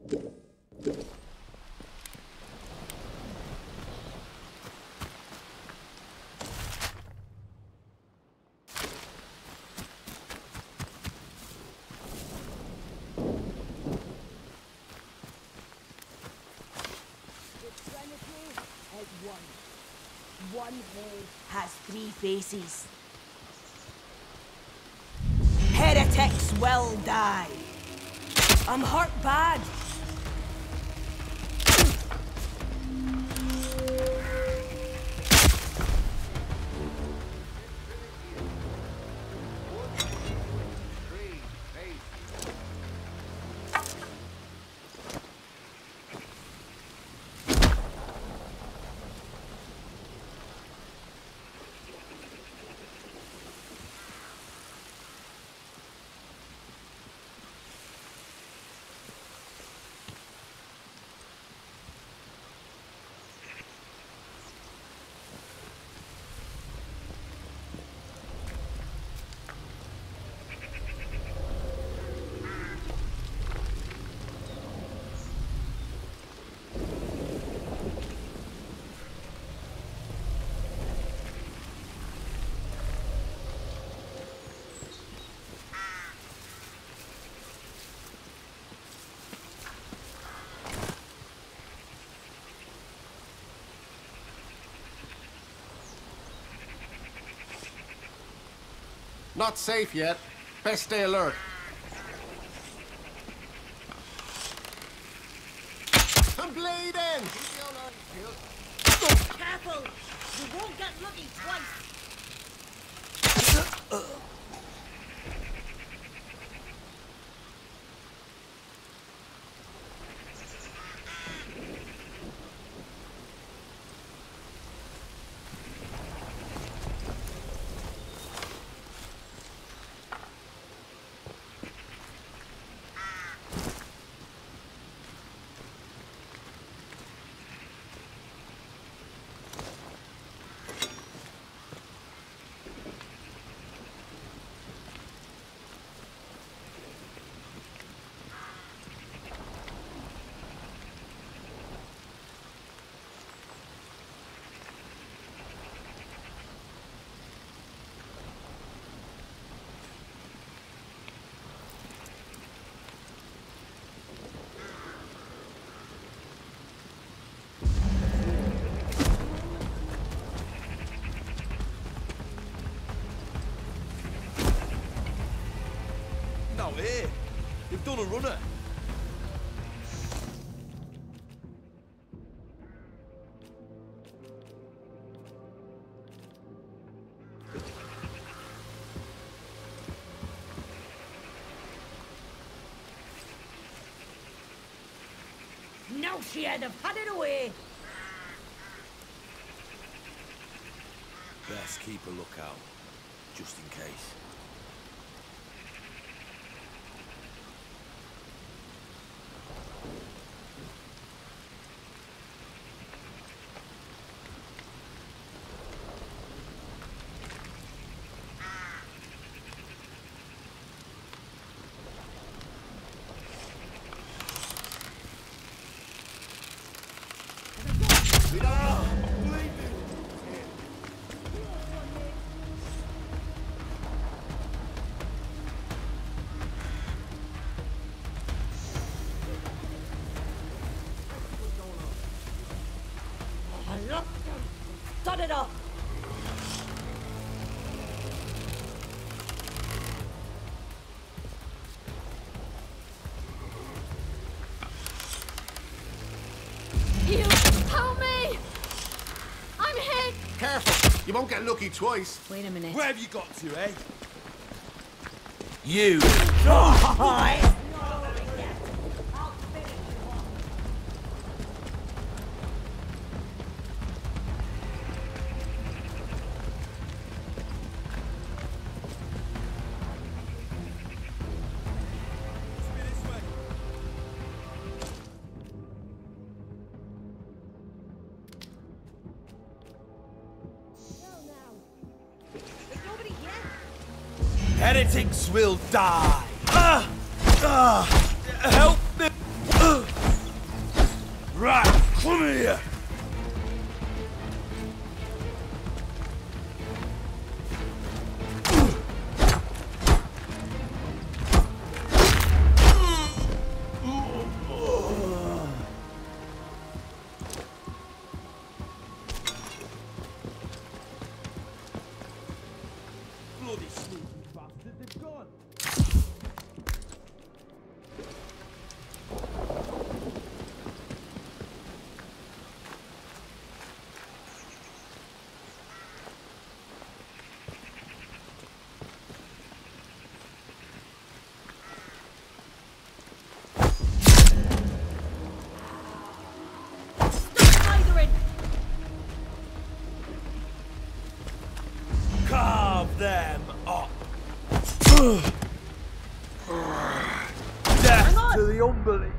One head has three faces. Heretics will die. I'm hurt bad. Not safe yet. Best stay alert. I'm bleeding! Careful! You won't get lucky twice! Here, you've done a runner. Now she had have had it away. Best keep a lookout, just in case. Start it up! You help me! I'm hit! Careful! You won't get lucky twice. Wait a minute. Where have you got to, eh? You! Oh, Heretics will die! Help me! Right, come here! Bloody sneaky bastard, they've gone! Carve them up! Death to the unbelievers!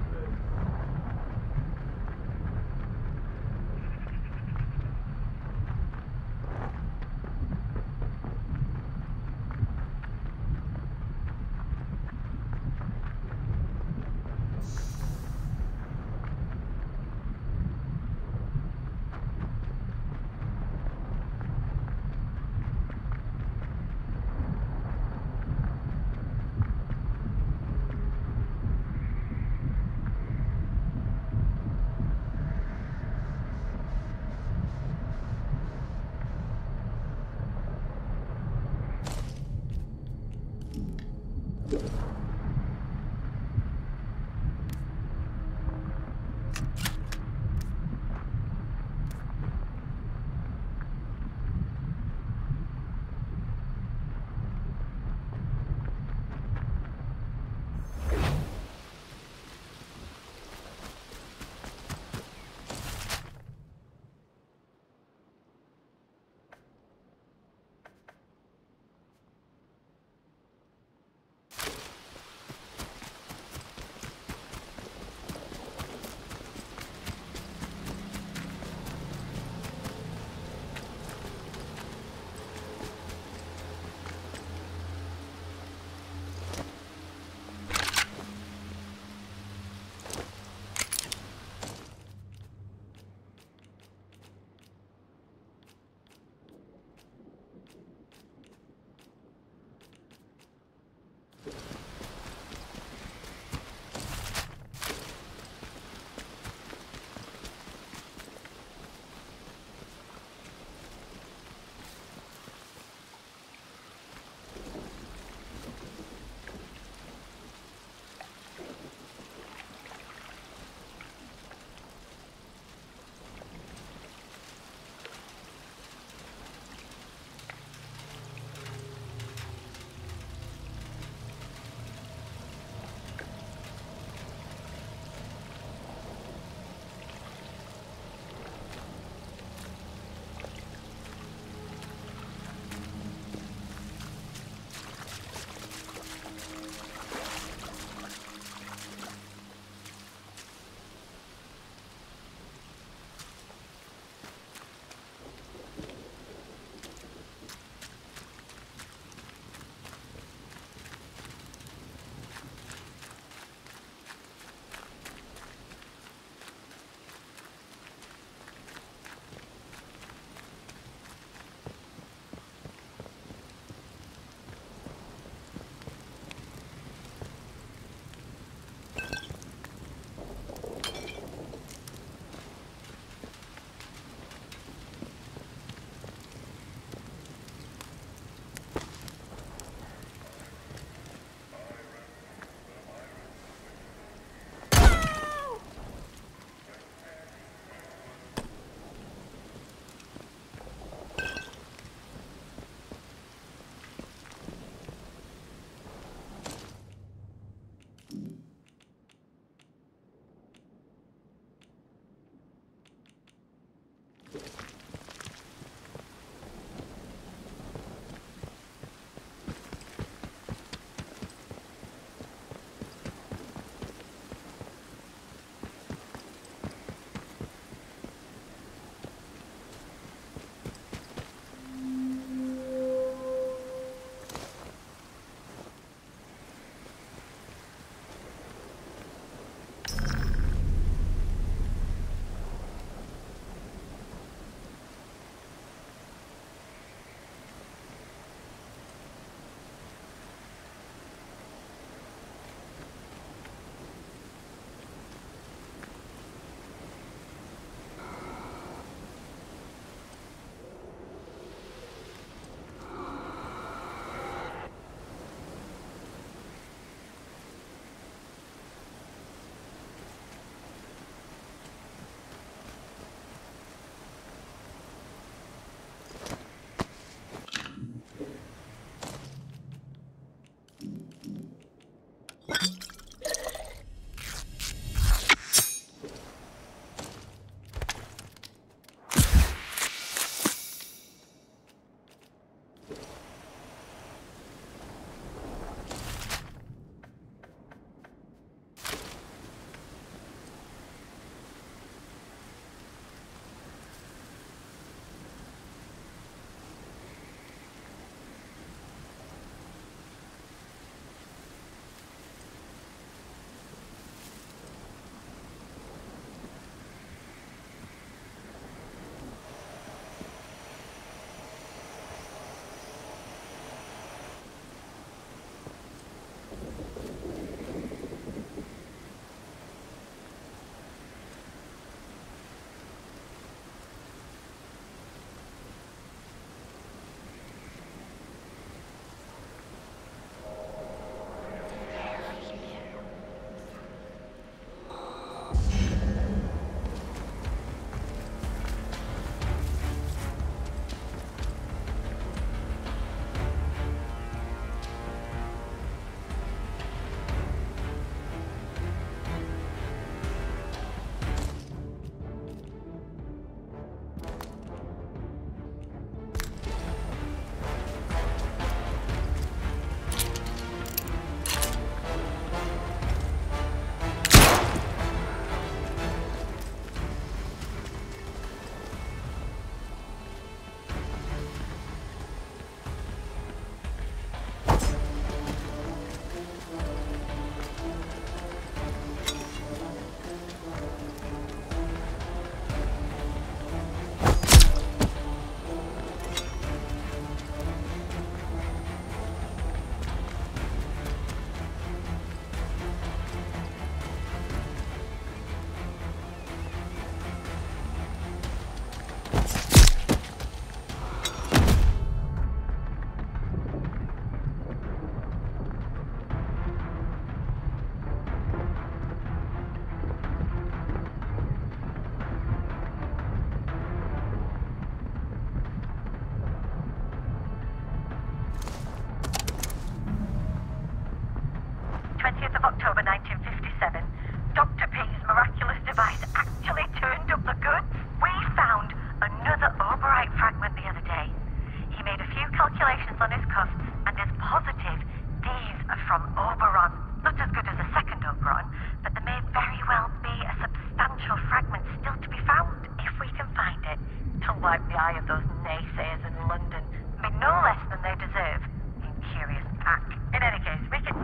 eye of those naysayers in London be no less than they deserve. Incurious pack. In any case, we can...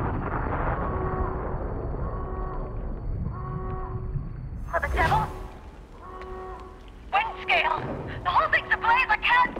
For the devil? Wind scale! The whole thing's ablaze, I can't...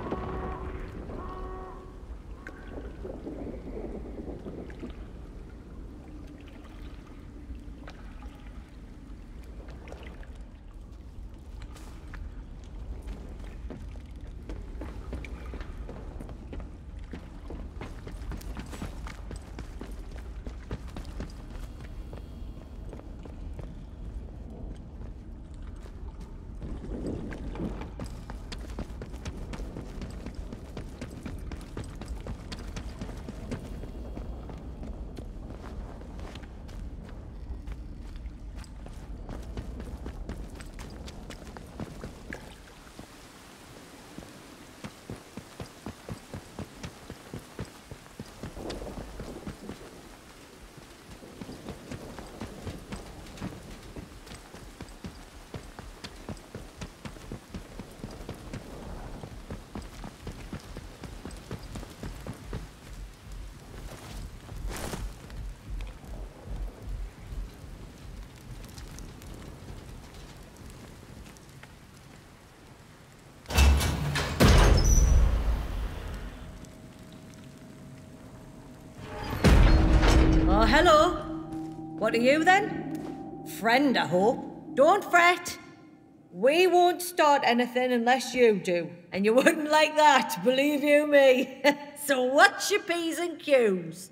Oh, hello. What are you then? Friend, I hope. Don't fret. We won't start anything unless you do. And you wouldn't like that, believe you me. So what's your P's and Q's?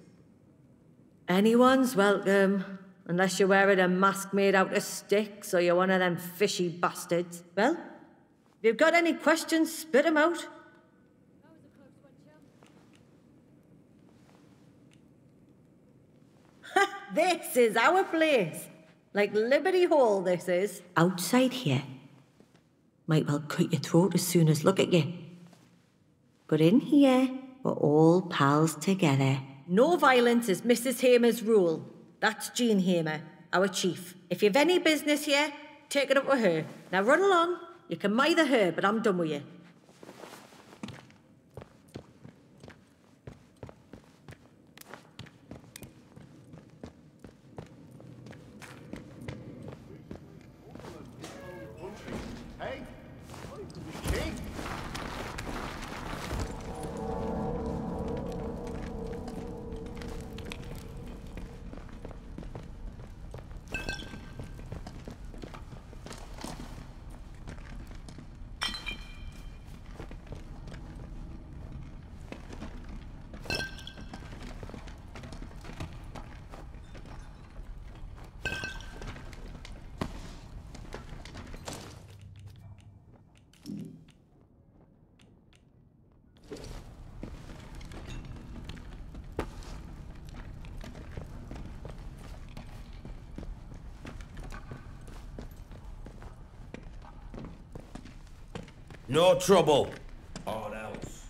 Anyone's welcome. Unless you're wearing a mask made out of sticks or you're one of them fishy bastards. Well, if you've got any questions, spit 'em out. This is our place. Like Liberty Hall, this is. Outside here. Might well cut your throat as soon as look at you. But in here, we're all pals together. No violence is Mrs. Hamer's rule. That's Jean Hamer, our chief. If you've any business here, take it up with her. Now run along. You can mither her, but I'm done with you. No trouble. Or else.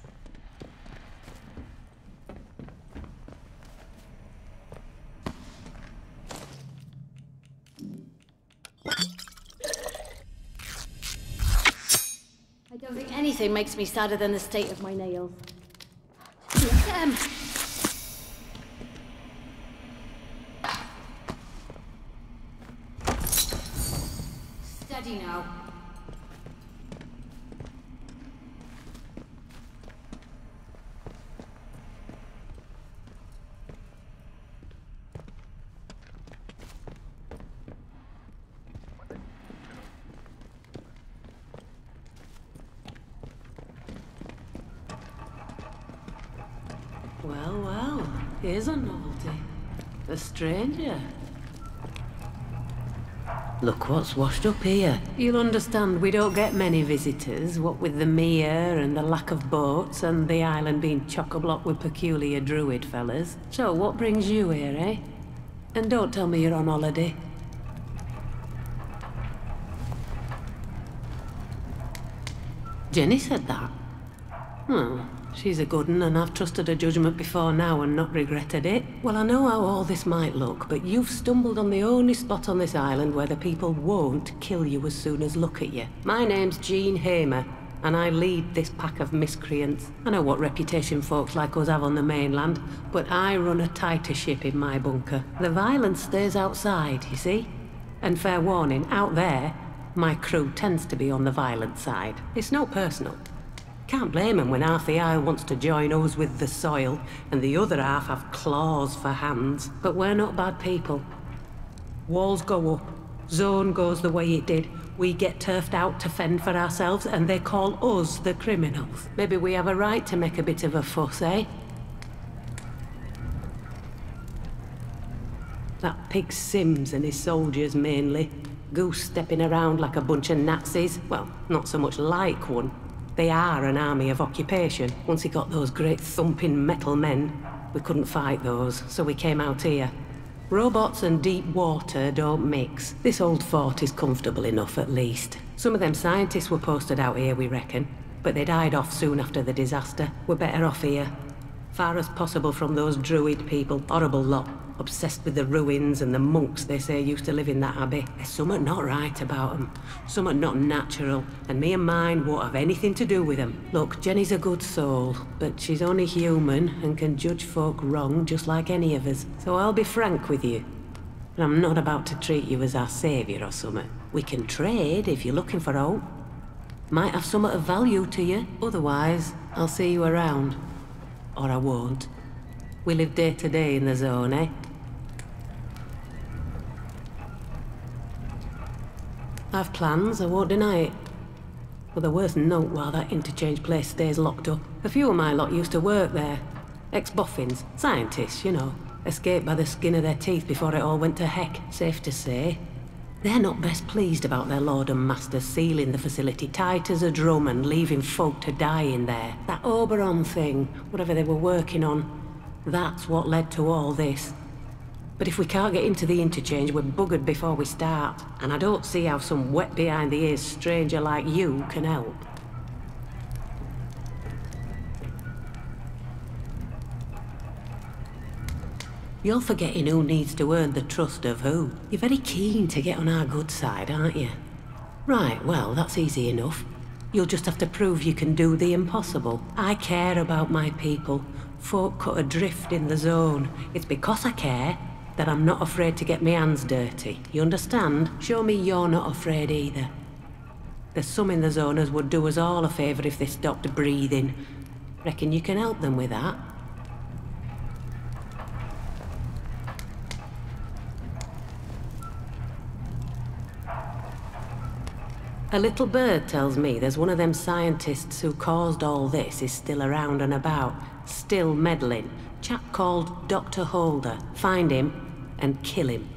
I don't think anything makes me sadder than the state of my nails. Look at them. Steady now. Well, well, here's a novelty. A stranger. Look what's washed up here. You'll understand we don't get many visitors, what with the mere and the lack of boats and the island being chock-a-block with peculiar druid fellas. So what brings you here, eh? And don't tell me you're on holiday. Jenny said that. Well, she's a good one, and I've trusted her judgment before now and not regretted it. Well, I know how all this might look, but you've stumbled on the only spot on this island where the people won't kill you as soon as look at you. My name's Jean Hamer. and I lead this pack of miscreants. I know what reputation folks like us have on the mainland, but I run a tighter ship in my bunker. The violence stays outside, you see? And fair warning, out there, my crew tends to be on the violent side. It's not personal. Can't blame them when half the isle wants to join us with the soil, and the other half have claws for hands. But we're not bad people. Walls go up, zone goes the way it did. We get turfed out to fend for ourselves, and they call us the criminals. Maybe we have a right to make a bit of a fuss, eh? That pig Sims and his soldiers mainly. Goose stepping around like a bunch of Nazis. Well, not so much like one. They are an army of occupation. Once he got those great thumping metal men, we couldn't fight those, so we came out here. Robots and deep water don't mix. This old fort is comfortable enough, at least. Some of them scientists were posted out here, we reckon, but they died off soon after the disaster. We're better off here. Far as possible from those druid people. Horrible lot. Obsessed with the ruins and the monks they say used to live in that abbey. There's something not right about them. Something not natural. And me and mine won't have anything to do with them. Look, Jenny's a good soul, but she's only human and can judge folk wrong just like any of us. So I'll be frank with you. But I'm not about to treat you as our saviour or something. We can trade if you're looking for hope. Might have something of value to you. Otherwise, I'll see you around. Or I won't. We live day to day in the zone, eh? I've plans, I won't deny it. But they're worth note while that interchange place stays locked up. A few of my lot used to work there. Ex-boffins, scientists, you know. Escaped by the skin of their teeth before it all went to heck, safe to say. They're not best pleased about their lord and master sealing the facility tight as a drum and leaving folk to die in there. That Oberon thing, whatever they were working on, that's what led to all this. But if we can't get into the interchange, we're buggered before we start. And I don't see how some wet behind the ears stranger like you can help. You're forgetting who needs to earn the trust of who. You're very keen to get on our good side, aren't you? Right, well, that's easy enough. You'll just have to prove you can do the impossible. I care about my people. Folk cut adrift in the zone. It's because I care that I'm not afraid to get my hands dirty. You understand? Show me you're not afraid either. There's some in the zoners would do us all a favour if they stopped breathing. Reckon you can help them with that? A little bird tells me there's one of them scientists who caused all this is still around and about, still meddling. Chap called Dr. Holder. Find him and kill him.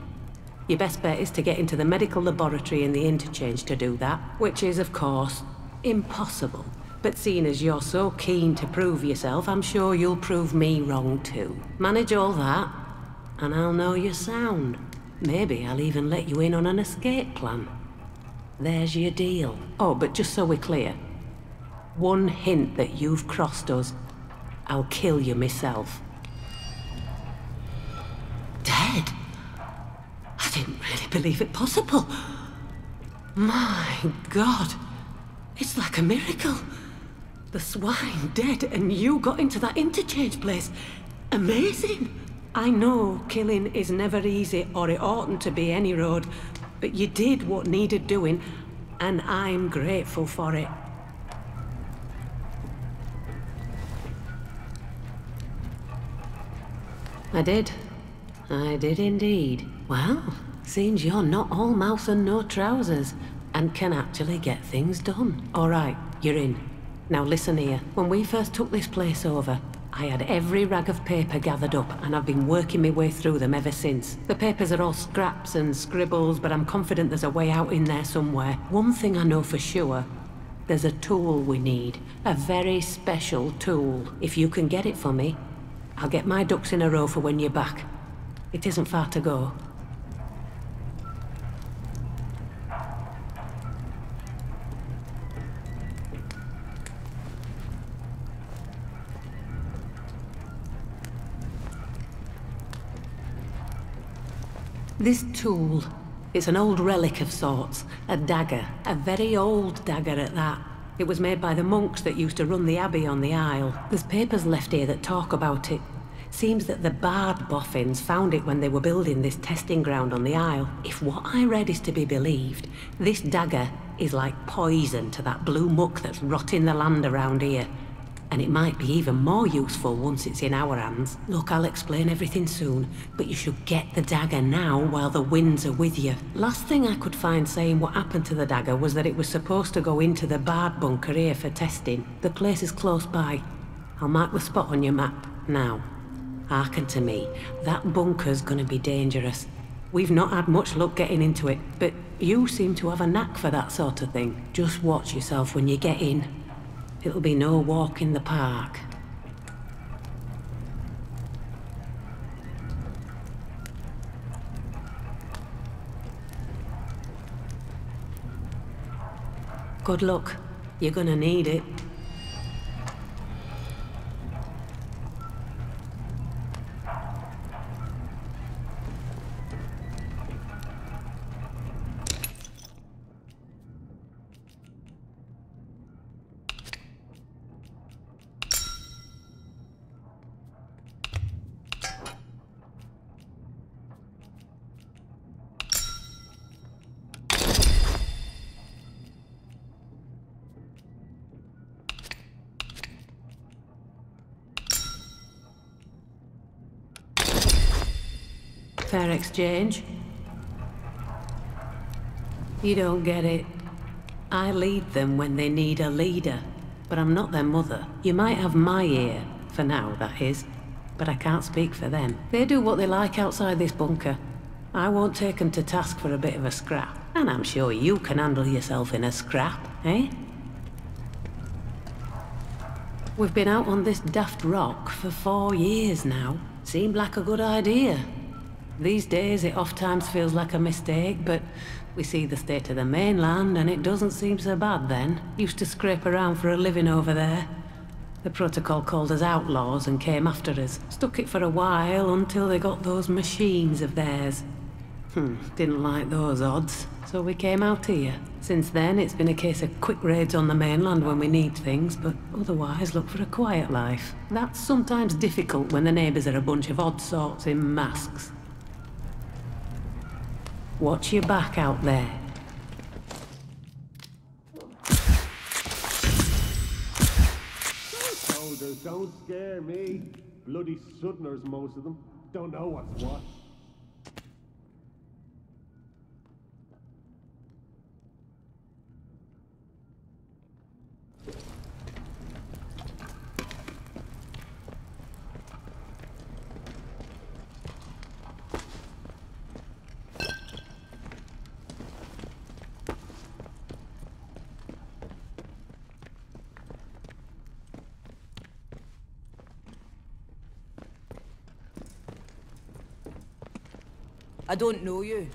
Your best bet is to get into the medical laboratory in the interchange to do that, which is, of course, impossible. But seeing as you're so keen to prove yourself, I'm sure you'll prove me wrong too. Manage all that, and I'll know you're sound. Maybe I'll even let you in on an escape plan. There's your deal. Oh, but just so we're clear, one hint that you've crossed us, I'll kill you myself. Dead? I didn't really believe it possible. My God. It's like a miracle. The swine dead and you got into that interchange place. Amazing. I know killing is never easy, or it oughtn't to be any road, but you did what needed doing, and I'm grateful for it. I did indeed. Well, seems you're not all mouth and no trousers, and can actually get things done. All right, you're in. Now listen here. When we first took this place over, I had every rag of paper gathered up, and I've been working my way through them ever since. The papers are all scraps and scribbles, but I'm confident there's a way out in there somewhere. One thing I know for sure, there's a tool we need. A very special tool. If you can get it for me, I'll get my ducks in a row for when you're back. It isn't far to go. This tool, it's an old relic of sorts, a dagger, a very old dagger at that. It was made by the monks that used to run the abbey on the Isle. There's papers left here that talk about it. Seems that the Bard boffins found it when they were building this testing ground on the Isle. If what I read is to be believed, this dagger is like poison to that blue muck that's rotting the land around here. And it might be even more useful once it's in our hands. Look, I'll explain everything soon, but you should get the dagger now while the winds are with you. Last thing I could find saying what happened to the dagger was that it was supposed to go into the Bard bunker here for testing. The place is close by. I'll mark the spot on your map now. Hearken to me, that bunker's gonna be dangerous. We've not had much luck getting into it, but you seem to have a knack for that sort of thing. Just watch yourself when you get in. It'll be no walk in the park. Good luck. You're gonna need it. Fair exchange. You don't get it. I lead them when they need a leader, but I'm not their mother. You might have my ear, for now, that is, but I can't speak for them. They do what they like outside this bunker. I won't take them to task for a bit of a scrap, and I'm sure you can handle yourself in a scrap, eh? We've been out on this daft rock for 4 years now. Seemed like a good idea. These days it oft-times feels like a mistake, but we see the state of the mainland and it doesn't seem so bad then. Used to scrape around for a living over there. The protocol called us outlaws and came after us. Stuck it for a while until they got those machines of theirs. Didn't like those odds, so we came out here. Since then it's been a case of quick raids on the mainland when we need things, but otherwise look for a quiet life. That's sometimes difficult when the neighbours are a bunch of odd sorts in masks. Watch your back out there. Soldiers, don't scare me. Bloody Southerners, most of them. Don't know what's what. I don't know you.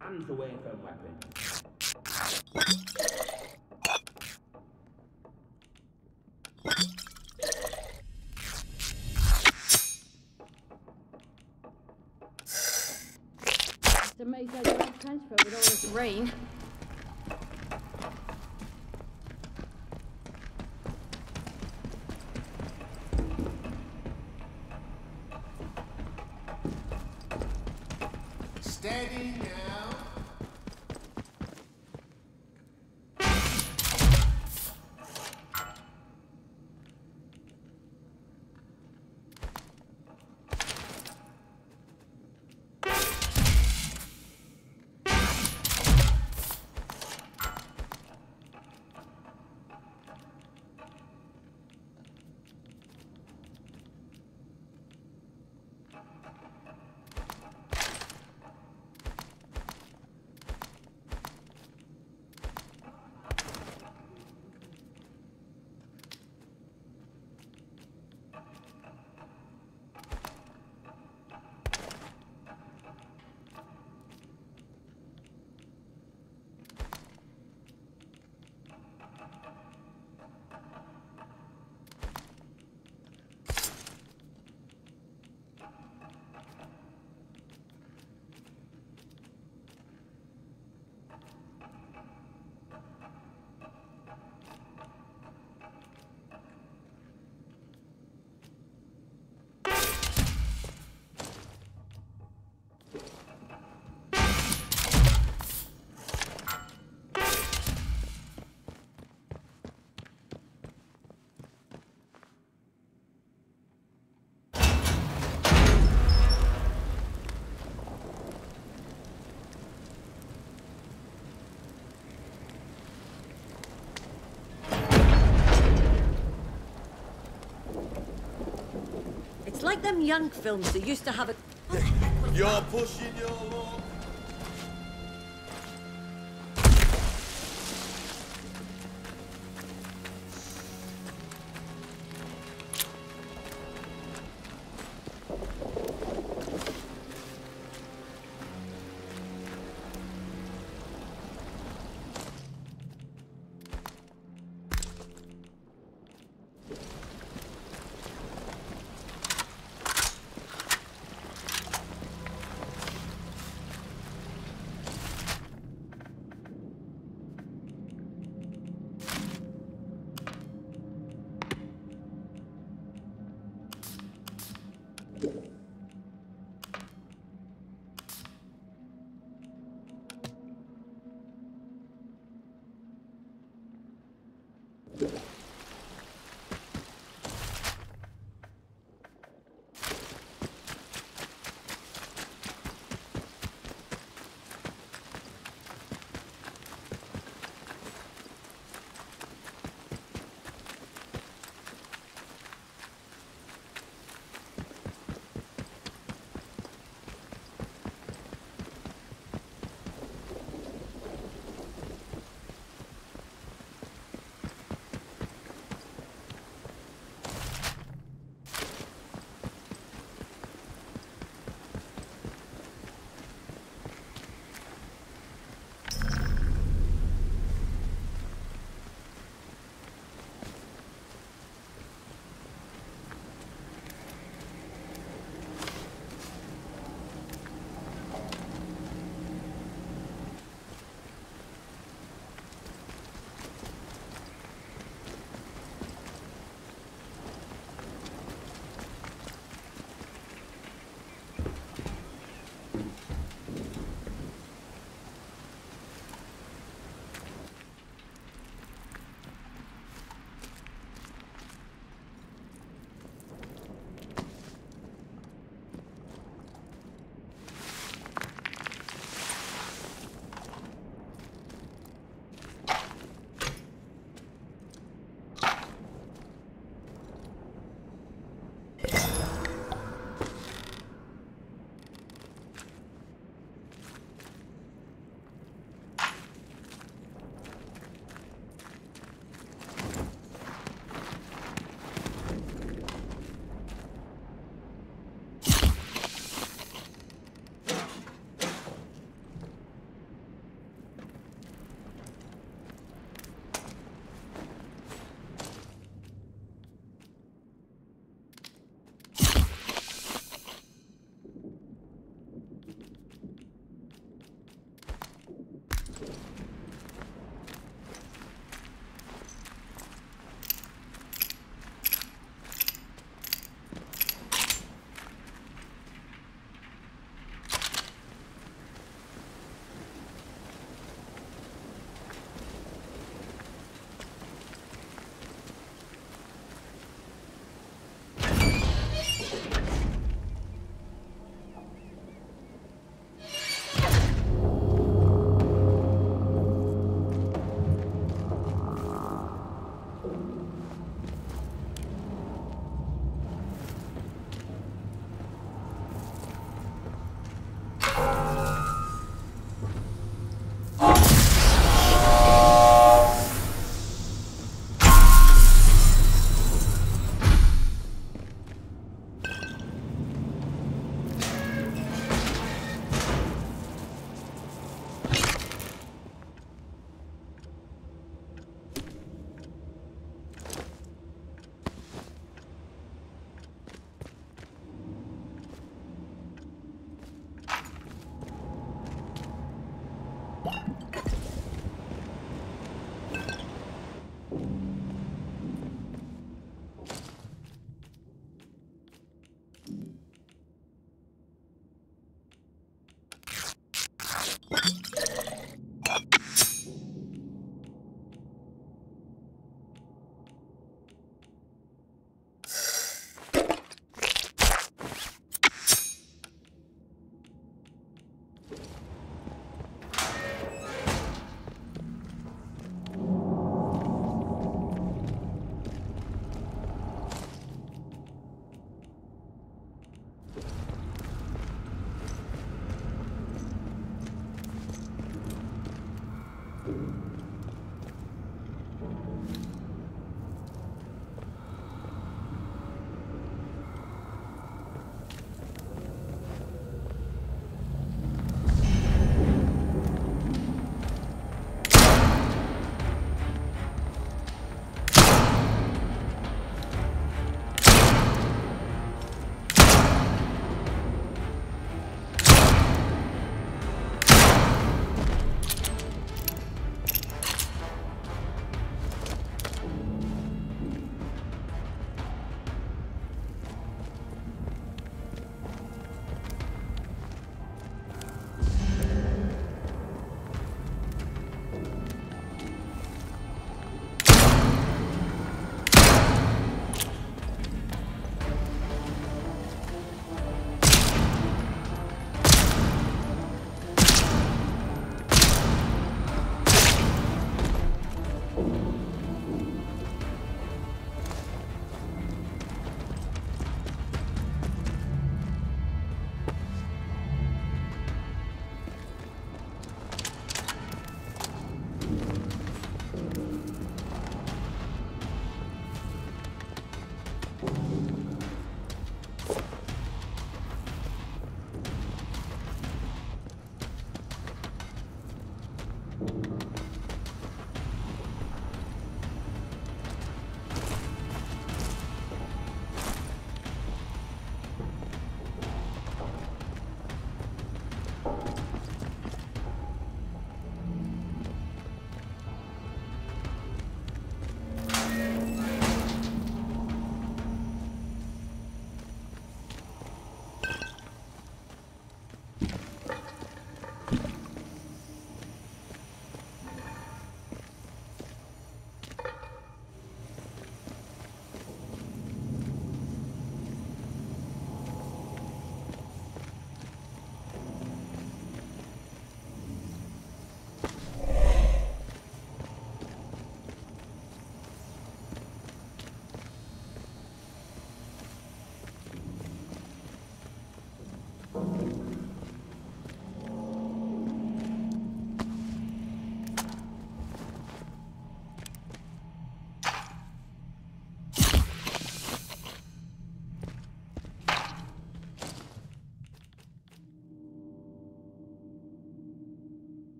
Hands away from weapons. It's amazing I don't transfer with all this rain. Steady now. like them young films that used to have a... You're pushing your luck.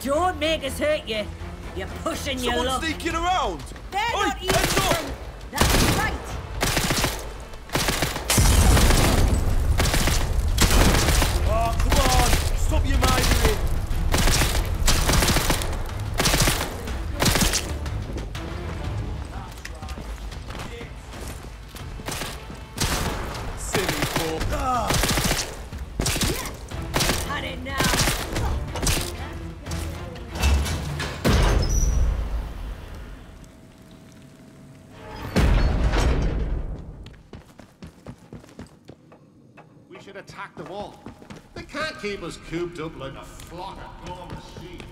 Don't make us hurt you. You're pushing your Someone luck. sneaking around! They're Oi, not heads up! even... That's right. Oh, come on! Stop your minding! Silly fuck. Ah. Had it now. We should attack them all. They can't keep us cooped up like a flock of enormous sheep.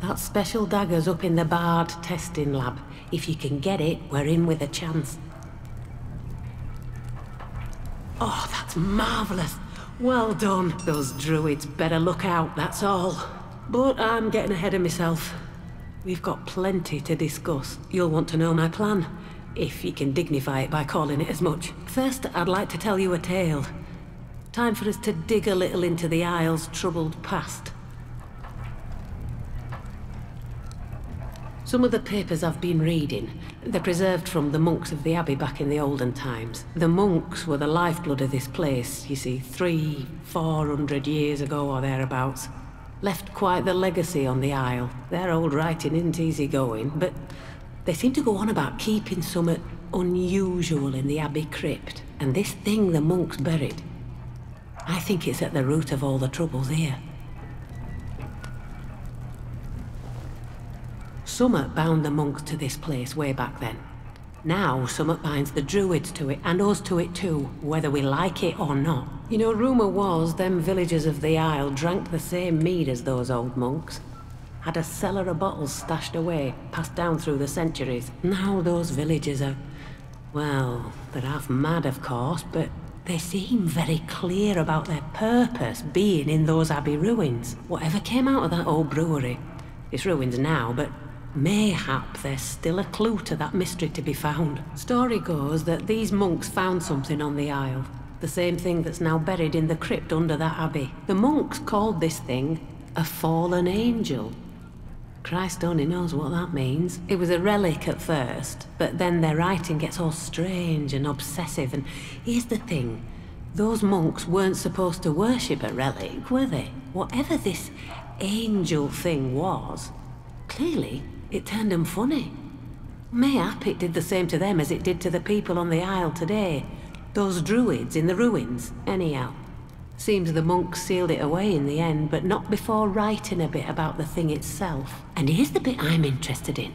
That special dagger's up in the Bard testing lab. If you can get it, we're in with a chance. Oh, that's marvellous. Well done. Those druids better look out, that's all. But I'm getting ahead of myself. We've got plenty to discuss. You'll want to know my plan, if you can dignify it by calling it as much. First, I'd like to tell you a tale. Time for us to dig a little into the Isle's troubled past. Some of the papers I've been reading, they're preserved from the monks of the Abbey back in the olden times. The monks were the lifeblood of this place, you see, 300-400 years ago or thereabouts. Left quite the legacy on the Isle. Their old writing isn't easy going, but they seem to go on about keeping something unusual in the Abbey crypt. And this thing the monks buried, I think it's at the root of all the troubles here. Summit bound the monks to this place way back then. Now Summit binds the druids to it, and us to it too, whether we like it or not. You know, rumour was them villagers of the Isle drank the same mead as those old monks. Had a cellar of bottles stashed away, passed down through the centuries. Now those villagers are... well, they're half mad of course, but they seem very clear about their purpose being in those Abbey ruins. Whatever came out of that old brewery, it's ruins now, but mayhap there's still a clue to that mystery to be found. Story goes that these monks found something on the Isle. The same thing that's now buried in the crypt under that abbey. The monks called this thing a fallen angel. Christ only knows what that means. It was a relic at first, but then their writing gets all strange and obsessive, and here's the thing. Those monks weren't supposed to worship a relic, were they? Whatever this angel thing was, clearly it turned them funny. Mayhap it did the same to them as it did to the people on the Isle today. Those druids in the ruins, anyhow. Seems the monks sealed it away in the end, but not before writing a bit about the thing itself. And here's the bit I'm interested in.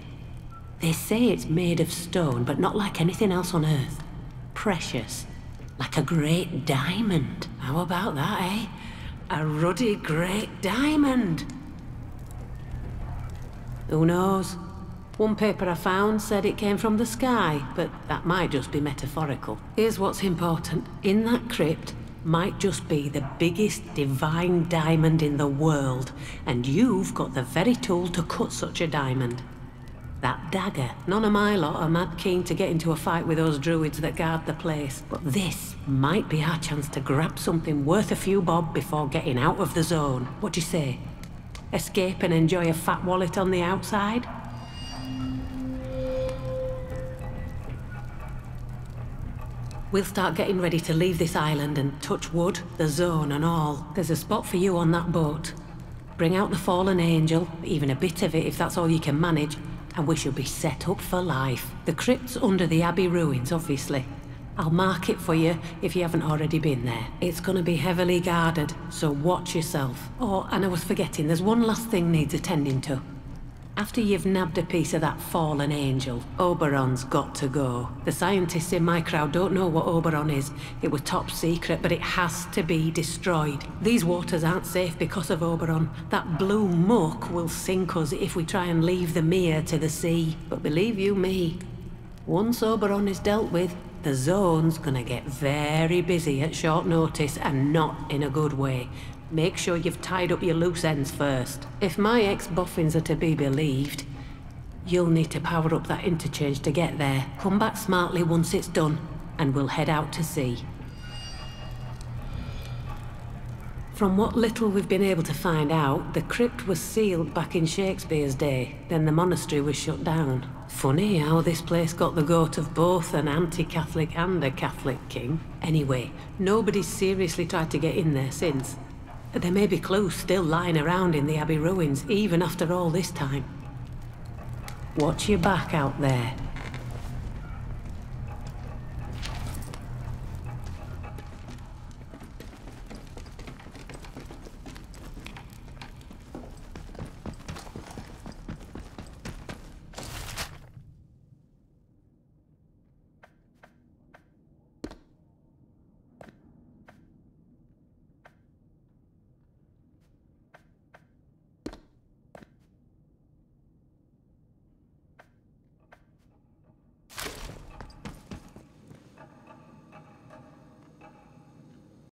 They say it's made of stone, but not like anything else on Earth. Precious. Like a great diamond. How about that, eh? A ruddy great diamond. Who knows? One paper I found said it came from the sky, but that might just be metaphorical. Here's what's important. In that crypt might just be the biggest divine diamond in the world, and you've got the very tool to cut such a diamond. That dagger. None of my lot are mad keen to get into a fight with those druids that guard the place, but this might be our chance to grab something worth a few bob before getting out of the zone. What do you say? Escape and enjoy a fat wallet on the outside? We'll start getting ready to leave this island and touch wood, the zone and all. There's a spot for you on that boat. Bring out the fallen angel, even a bit of it if that's all you can manage, and we shall be set up for life. The crypt's under the Abbey ruins, obviously. I'll mark it for you if you haven't already been there. It's gonna be heavily guarded, so watch yourself. Oh, and I was forgetting, there's one last thing needs attending to. After you've nabbed a piece of that fallen angel, Oberon's got to go. The scientists in my crowd don't know what Oberon is. It was top secret, but it has to be destroyed. These waters aren't safe because of Oberon. That blue muck will sink us if we try and leave the mere to the sea. But believe you me, once Oberon is dealt with, the zone's gonna get very busy at short notice, and not in a good way. Make sure you've tied up your loose ends first. If my ex-boffins are to be believed, you'll need to power up that interchange to get there. Come back smartly once it's done, and we'll head out to sea. From what little we've been able to find out, the crypt was sealed back in Shakespeare's day, then the monastery was shut down. Funny how this place got the goat of both an anti-Catholic and a Catholic king. Anyway, nobody's seriously tried to get in there since. There may be clues still lying around in the Abbey ruins, even after all this time. Watch your back out there.